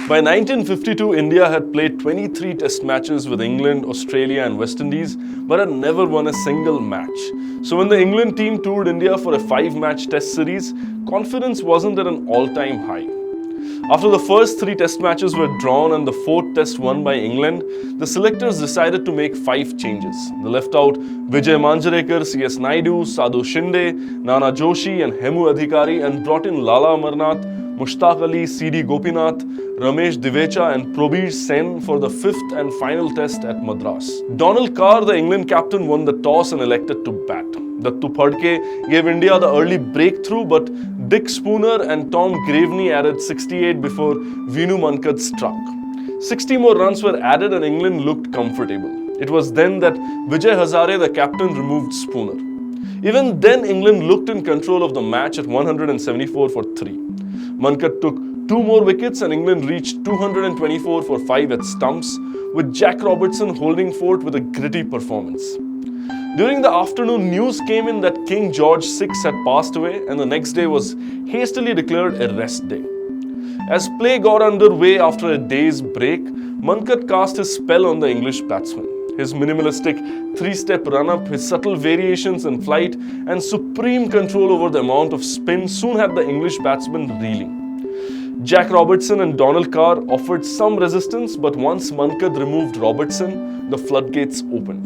By 1952, India had played 23 test matches with England, Australia and West Indies, but had never won a single match. So when the England team toured India for a 5-match test series, confidence wasn't at an all-time high. After the first 3 test matches were drawn and the 4th test won by England, the selectors decided to make 5 changes. They left out Vijay Manjrekar, CS Nayudu, Sadu Shinde, Nana Joshi and Hemu Adhikari and brought in Lala Amarnath, Mushtaq Ali, CD Gopinath, Ramesh Divecha and Probir Sen for the 5th and final test at Madras. Donald Carr, the England captain, won the toss and elected to bat. Dattu Phadke gave India the early breakthrough, but Dick Spooner and Tom Graveney added 68 before Vinu Mankad struck. 60 more runs were added and England looked comfortable. It was then that Vijay Hazare, the captain, removed Spooner. Even then, England looked in control of the match at 174 for 3. Mankad took 2 more wickets and England reached 224 for 5 at stumps, with Jack Robertson holding fort with a gritty performance. During the afternoon, news came in that King George VI had passed away and the next day was hastily declared a rest day. As play got underway after a day's break, Mankad cast his spell on the English batsman. His minimalistic 3-step run-up, his subtle variations in flight and supreme control over the amount of spin soon had the English batsmen reeling. Jack Robertson and Donald Carr offered some resistance, but once Mankad removed Robertson, the floodgates opened.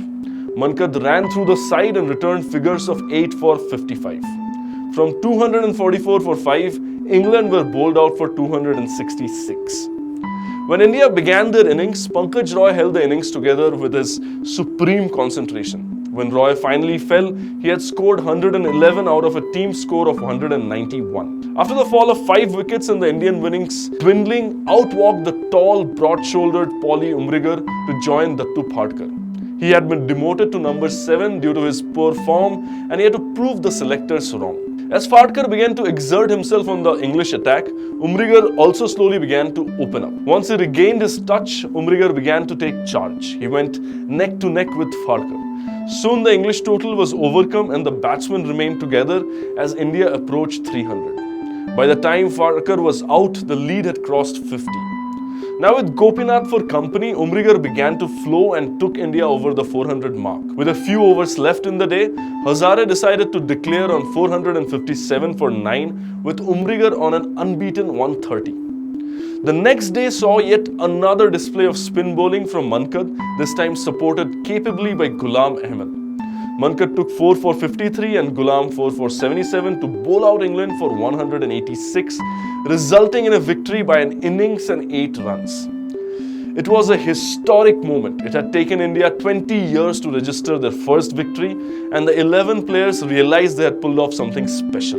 Mankad ran through the side and returned figures of 8 for 55. From 244 for 5, England were bowled out for 266. When India began their innings, Pankaj Roy held the innings together with his supreme concentration. When Roy finally fell, he had scored 111 out of a team score of 191. After the fall of 5 wickets and the Indian innings dwindling, out walked the tall, broad-shouldered Paulie Umrigar to join Dattu Phadkar. He had been demoted to number 7 due to his poor form and he had to prove the selectors wrong. As Phadkar began to exert himself on the English attack, Umrigar also slowly began to open up. Once he regained his touch, Umrigar began to take charge. He went neck to neck with Phadkar. Soon the English total was overcome and the batsmen remained together as India approached 300. By the time Phadkar was out, the lead had crossed 50. Now with Gopinath for company, Umrigar began to flow and took India over the 400 mark. With a few overs left in the day, Hazare decided to declare on 457 for 9 with Umrigar on an unbeaten 130. The next day saw yet another display of spin bowling from Mankad, this time supported capably by Ghulam Ahmed. Mankad took 4 for 53 and Ghulam 4 for 77 to bowl out England for 186, resulting in a victory by an innings and 8 runs. It was a historic moment. It had taken India 20 years to register their first victory and the 11 players realized they had pulled off something special.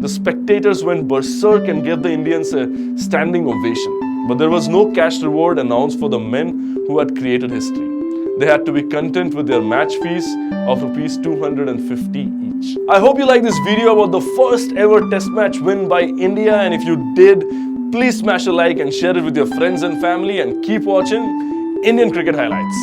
The spectators went berserk and gave the Indians a standing ovation. But there was no cash reward announced for the men who had created history. They had to be content with their match fees of Rs 250 each. I hope you like this video about the first ever test match win by India, and if you did, please smash a like and share it with your friends and family and keep watching Indian Cricket Highlights.